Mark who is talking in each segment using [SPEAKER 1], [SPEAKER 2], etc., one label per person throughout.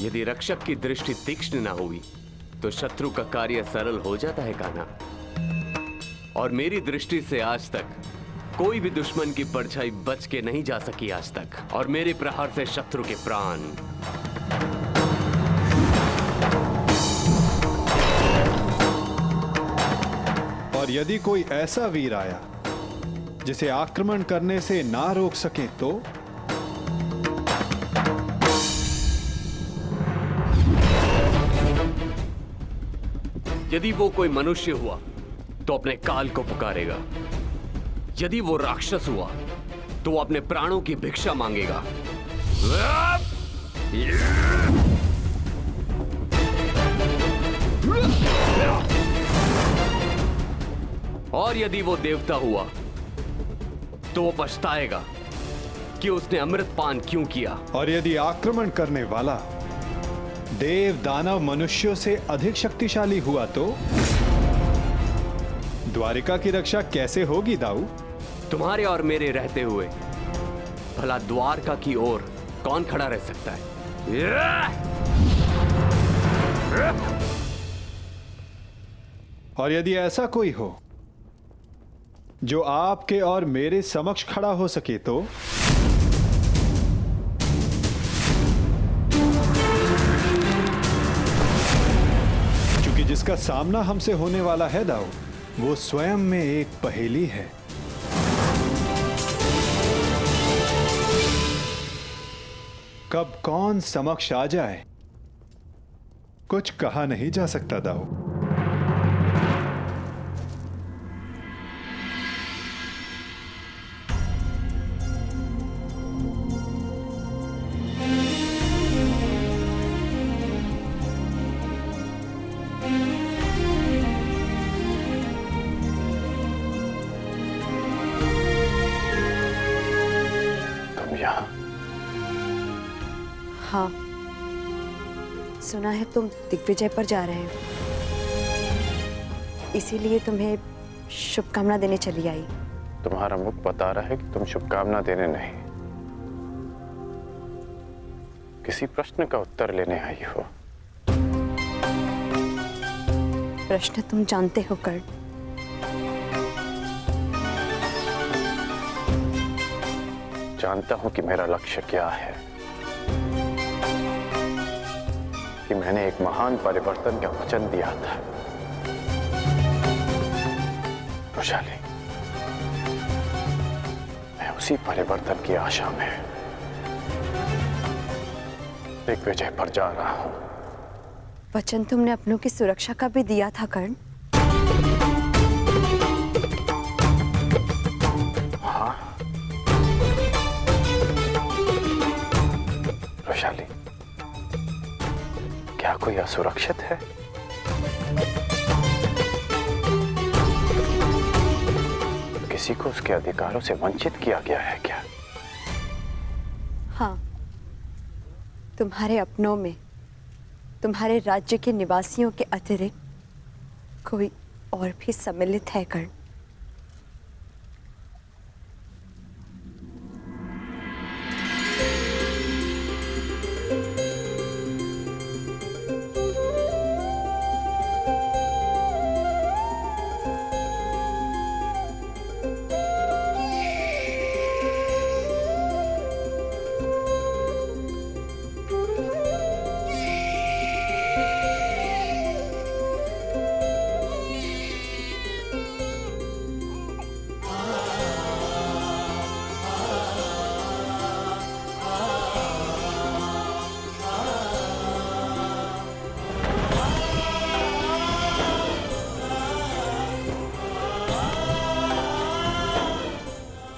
[SPEAKER 1] यदि रक्षक की दृष्टि तीक्ष्ण ना हुई तो शत्रु का कार्य सरल हो जाता है कान्हा। और मेरी दृष्टि से आज तक कोई भी दुश्मन की परछाई बच के नहीं जा सकी आज तक, और मेरे प्रहार से शत्रु के प्राण।
[SPEAKER 2] और यदि कोई ऐसा वीर आया जिसे आक्रमण करने से ना रोक सके तो?
[SPEAKER 1] यदि वो कोई मनुष्य हुआ तो अपने काल को पुकारेगा, यदि वो राक्षस हुआ तो वो अपने प्राणों की भिक्षा मांगेगा, और यदि वो देवता हुआ तो वो पछताएगा कि उसने अमृत पान क्यों किया।
[SPEAKER 2] और यदि आक्रमण करने वाला देव दानव मनुष्यों से अधिक शक्तिशाली हुआ तो? द्वारिका की रक्षा कैसे होगी दाऊ?
[SPEAKER 1] तुम्हारे और मेरे रहते हुए भला द्वारका की ओर कौन खड़ा रह सकता है?
[SPEAKER 2] और यदि ऐसा कोई हो जो आपके और मेरे समक्ष खड़ा हो सके तो? क्योंकि जिसका सामना हमसे होने वाला है दाऊ, वो स्वयं में एक पहेली है। कब कौन समक्ष आ जाए कुछ कहा नहीं जा सकता दाऊ।
[SPEAKER 3] हाँ, सुना है तुम दिग्विजय पर जा रहे हो, इसीलिए तुम्हें शुभकामना देने चली आई।
[SPEAKER 4] तुम्हारा मुख बता रहा है कि तुम शुभकामना देने नहीं, किसी प्रश्न का उत्तर लेने आई हो।
[SPEAKER 3] प्रश्न तुम जानते हो कर्ण।
[SPEAKER 4] जानता हूं कि मेरा लक्ष्य क्या है, कि मैंने एक महान परिवर्तन का वचन दिया था। वैशाली, मैं उसी परिवर्तन की आशा में दिग्विजय पर जा रहा हूं।
[SPEAKER 3] वचन तुमने अपनों की सुरक्षा का भी दिया था कर्ण।
[SPEAKER 4] हाँ वैशाली, क्या कोई असुरक्षित है? किसी को उसके अधिकारों से वंचित किया गया है क्या?
[SPEAKER 3] हाँ, तुम्हारे अपनों में तुम्हारे राज्य के निवासियों के अतिरिक्त कोई और भी सम्मिलित है कर्ण।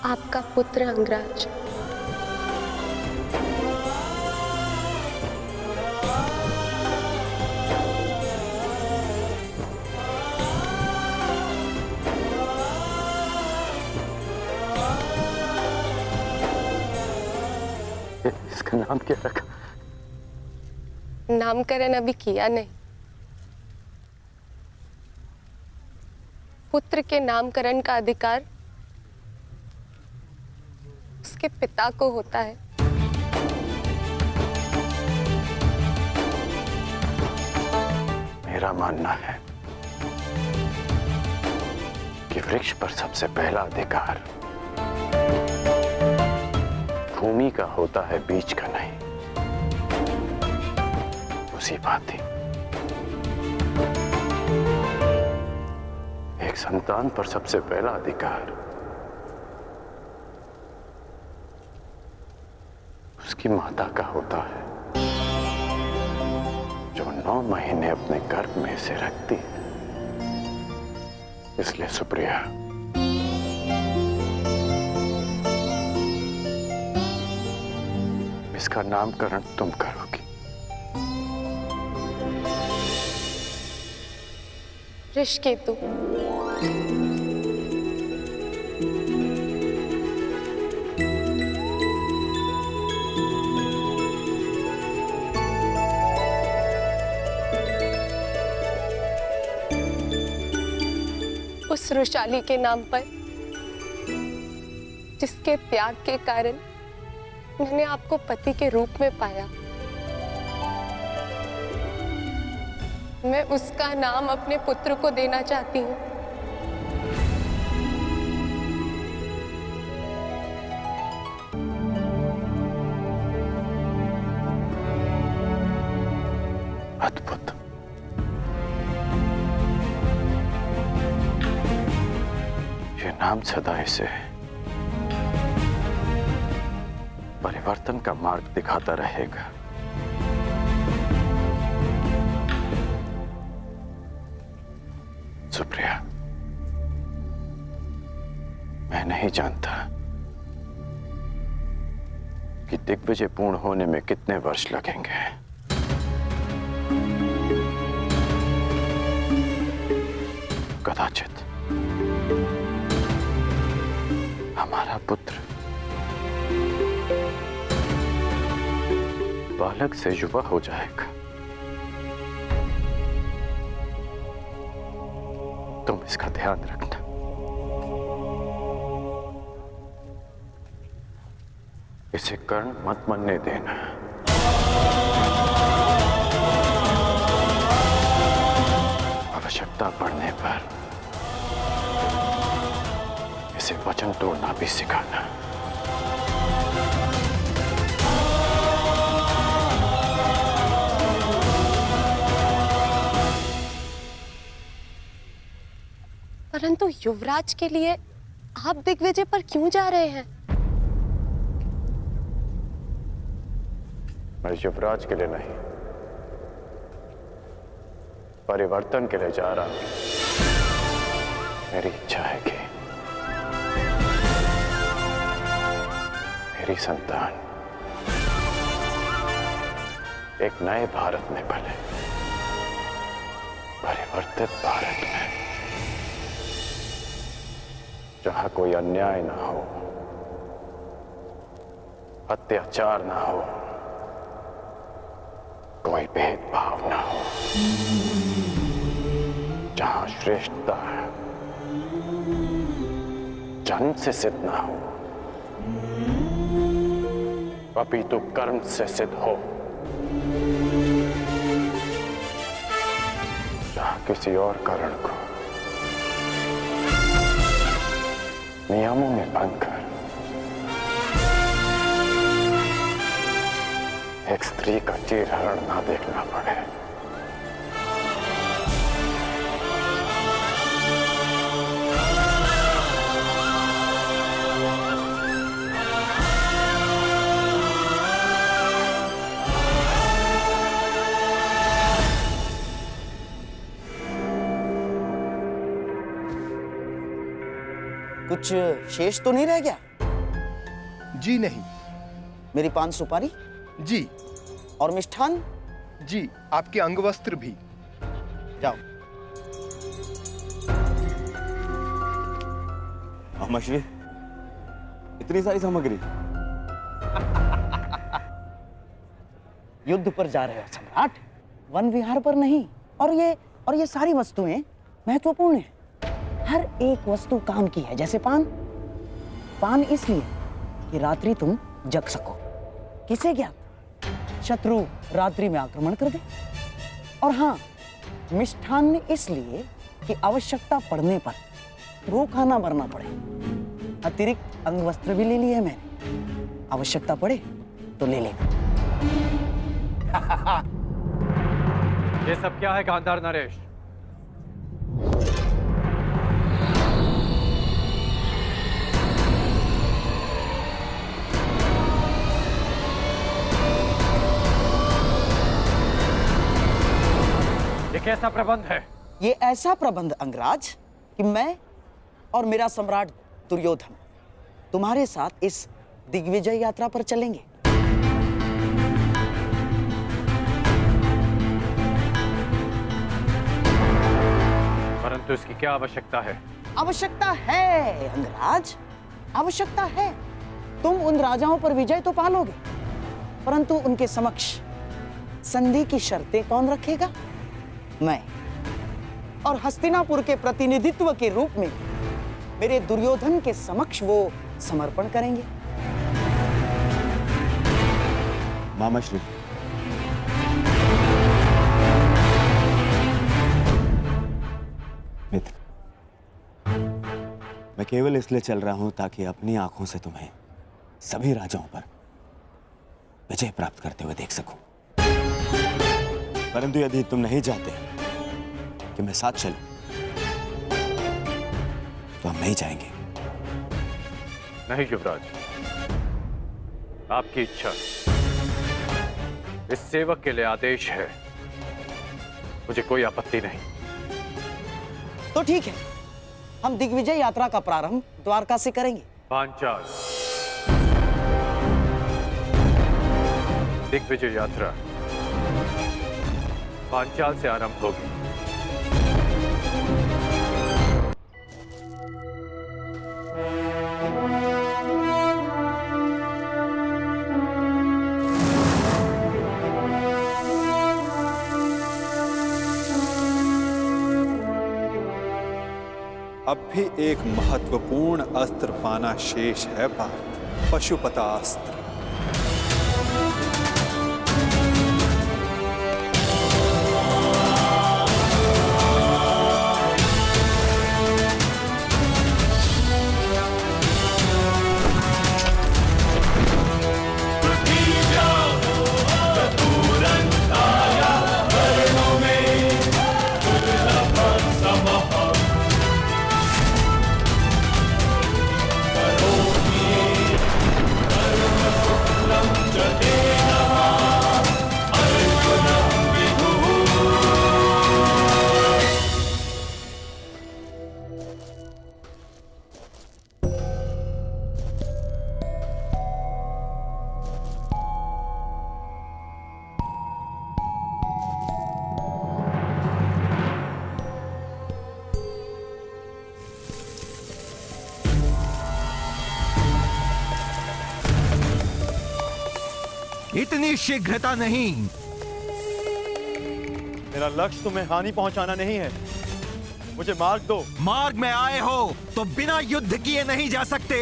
[SPEAKER 5] आपका पुत्र अंगराज।
[SPEAKER 4] इसका नाम क्या रखा?
[SPEAKER 5] नामकरण अभी किया नहीं। पुत्र के नामकरण का अधिकार उसके पिता को होता है।
[SPEAKER 4] मेरा मानना है कि वृक्ष पर सबसे पहला अधिकार भूमि का होता है, बीज का नहीं। उसी बात ही एक संतान पर सबसे पहला अधिकार उसकी माता का होता है, जो 9 महीने अपने गर्भ में से रखती है। इसलिए सुप्रिया, इसका नामकरण तुम करोगी।
[SPEAKER 5] ऋषिकेतु। उस वृषाली के नाम पर जिसके त्याग के कारण मैंने आपको पति के रूप में पाया, मैं उसका नाम अपने पुत्र को देना चाहती हूँ।
[SPEAKER 4] अद्भुत। ये नाम सदा इसे परिवर्तन का मार्ग दिखाता रहेगा। सुप्रिया, मैं नहीं जानता कि दिग्विजय पूर्ण होने में कितने वर्ष लगेंगे, कदाचित हमारा पुत्र बालक से युवा हो जाएगा। तुम इसका ध्यान रखना। इसे कर्ण मत मनने देना। आवश्यकता पड़ने पर इसे वचन तोड़ना भी सिखाना।
[SPEAKER 5] परंतु युवराज के लिए आप दिग्विजय पर क्यों जा रहे हैं?
[SPEAKER 4] मैं युवराज के लिए नहीं, परिवर्तन के लिए जा रहा हूं। मेरी इच्छा है कि मेरी संतान एक नए भारत में पले, परिवर्तित भारत में, जहां कोई अन्याय ना हो, अत्याचार ना हो, कोई भेदभाव ना हो, जहां श्रेष्ठता जन्म से सिद्ध ना हो, अपितु कर्म से सिद्ध हो, जहां किसी और कारण को नियमों में बांधकर एक स्त्री का चीरहरण ना देखना पड़े।
[SPEAKER 6] कुछ शेष तो नहीं रह गया?
[SPEAKER 7] जी नहीं।
[SPEAKER 6] मेरी पान सुपारी
[SPEAKER 7] जी
[SPEAKER 6] और मिष्ठान?
[SPEAKER 7] जी, आपके अंगवस्त्र भी।
[SPEAKER 6] जाओ।
[SPEAKER 8] मछली, इतनी सारी सामग्री?
[SPEAKER 6] युद्ध पर जा रहे हो सम्राट, वन विहार पर नहीं। और ये सारी वस्तुएं महत्वपूर्ण हैं। हर एक वस्तु काम की है, जैसे पान इसलिए कि रात्रि तुम जग सको। किसे ज्ञात शत्रु रात्रि में आक्रमण कर दे। और हाँ, मिष्ठान्न इसलिए कि आवश्यकता पड़ने पर भूखा ना मरना पड़े। अतिरिक्त अंग वस्त्र भी ले लिए मैंने, आवश्यकता पड़े तो ले लेना।
[SPEAKER 9] ये सब क्या है गांधार नरेश? ये कैसा प्रबंध है?
[SPEAKER 6] ये ऐसा प्रबंध अंगराज कि मैं और मेरा सम्राट दुर्योधन तुम्हारे साथ इस दिग्विजय यात्रा पर चलेंगे।
[SPEAKER 9] परंतु इसकी क्या आवश्यकता है?
[SPEAKER 6] आवश्यकता है अंगराज, आवश्यकता है। तुम उन राजाओं पर विजय तो पालोगे, परंतु उनके समक्ष संधि की शर्तें कौन रखेगा? मैं। और हस्तिनापुर के प्रतिनिधित्व के रूप में मेरे दुर्योधन के समक्ष वो समर्पण करेंगे।
[SPEAKER 8] मामाश्री, मित्र, मैं केवल इसलिए चल रहा हूं ताकि अपनी आंखों से तुम्हें सभी राजाओं पर विजय प्राप्त करते हुए देख सकूं। परंतु यदि तुम नहीं चाहते कि मैं साथ चलूं, तो हम नहीं जाएंगे।
[SPEAKER 9] नहीं युवराज, आपकी इच्छा, इस सेवक के लिए आदेश है, मुझे कोई आपत्ति नहीं।
[SPEAKER 6] तो ठीक है, हम दिग्विजय यात्रा का प्रारंभ द्वारका से करेंगे।
[SPEAKER 9] पांचाल दिग्विजय यात्रा पांचाल से आरंभ होगी।
[SPEAKER 2] अब भी एक महत्वपूर्ण अस्त्र पाना शेष है पार्थ, पशुपतास्त्र।
[SPEAKER 10] इतनी शीघ्रता नहीं।
[SPEAKER 8] मेरा लक्ष्य तुम्हें हानि पहुंचाना नहीं है, मुझे मार्ग दो।
[SPEAKER 10] मार्ग में आए हो तो बिना युद्ध किए नहीं जा सकते।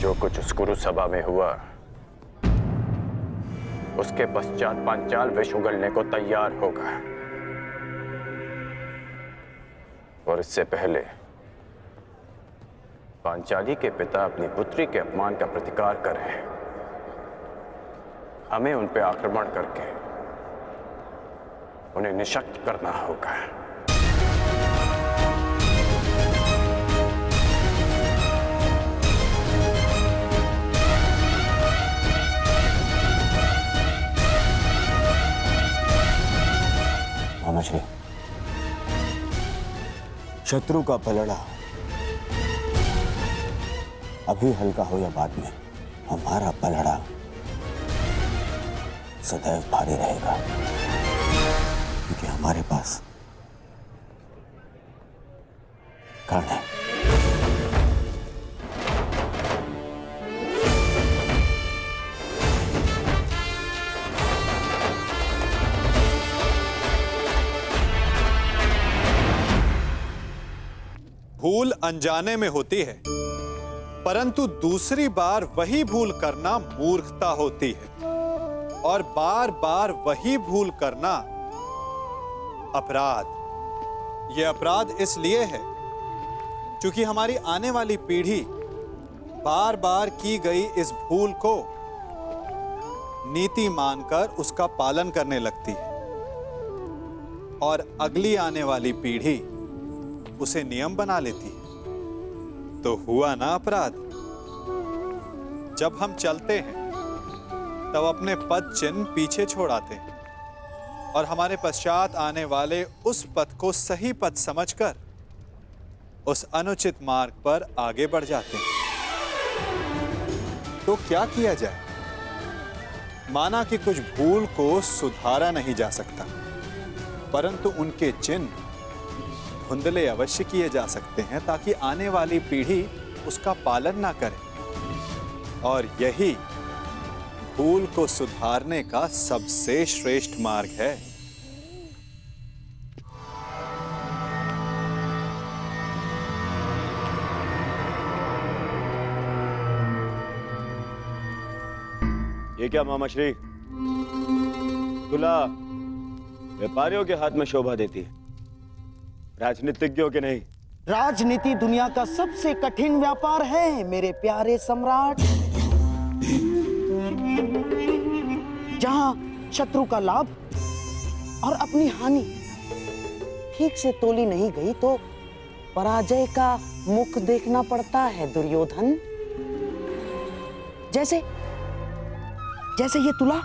[SPEAKER 4] जो कुछ उस कुरु सभा में हुआ, उसके पश्चात पांचाल विष उगलने को तैयार होगा, और इससे पहले पांचाली के पिता अपनी पुत्री के अपमान का प्रतिकार करें। हमें उन पे आक्रमण करके उन्हें निशक्त करना होगा।
[SPEAKER 8] मामाश्री, शत्रु का पलड़ा अभी हल्का हो या बाद में, हमारा पलड़ा सदैव भारी रहेगा, क्योंकि हमारे पास कर्ण है।
[SPEAKER 2] भूल अनजाने में होती है, परंतु दूसरी बार वही भूल करना मूर्खता होती है, और बार बार वही भूल करना अपराध। ये अपराध इसलिए है क्योंकि हमारी आने वाली पीढ़ी बार बार की गई इस भूल को नीति मानकर उसका पालन करने लगती है और अगली आने वाली पीढ़ी उसे नियम बना लेती है। तो हुआ ना अपराध। जब हम चलते हैं तब अपने पद चिन्ह पीछे छोड़ आते हैं और हमारे पश्चात आने वाले उस पथ को सही पथ समझकर उस अनुचित मार्ग पर आगे बढ़ जाते हैं। तो क्या किया जाए? माना कि कुछ भूल को सुधारा नहीं जा सकता, परंतु उनके चिन्ह धुंधले अवश्य किए जा सकते हैं ताकि आने वाली पीढ़ी उसका पालन ना करे। और यही भूल को सुधारने का सबसे श्रेष्ठ मार्ग है।
[SPEAKER 8] ये क्या मामा श्री? तुला व्यापारियों के हाथ में शोभा देती है, राजनीतिज्ञों के नहीं।
[SPEAKER 6] राजनीति दुनिया का सबसे कठिन व्यापार है मेरे प्यारे सम्राट। जहां शत्रु का लाभ और अपनी हानि ठीक से तोली नहीं गई तो पराजय का मुख देखना पड़ता है दुर्योधन। जैसे जैसे ये तुला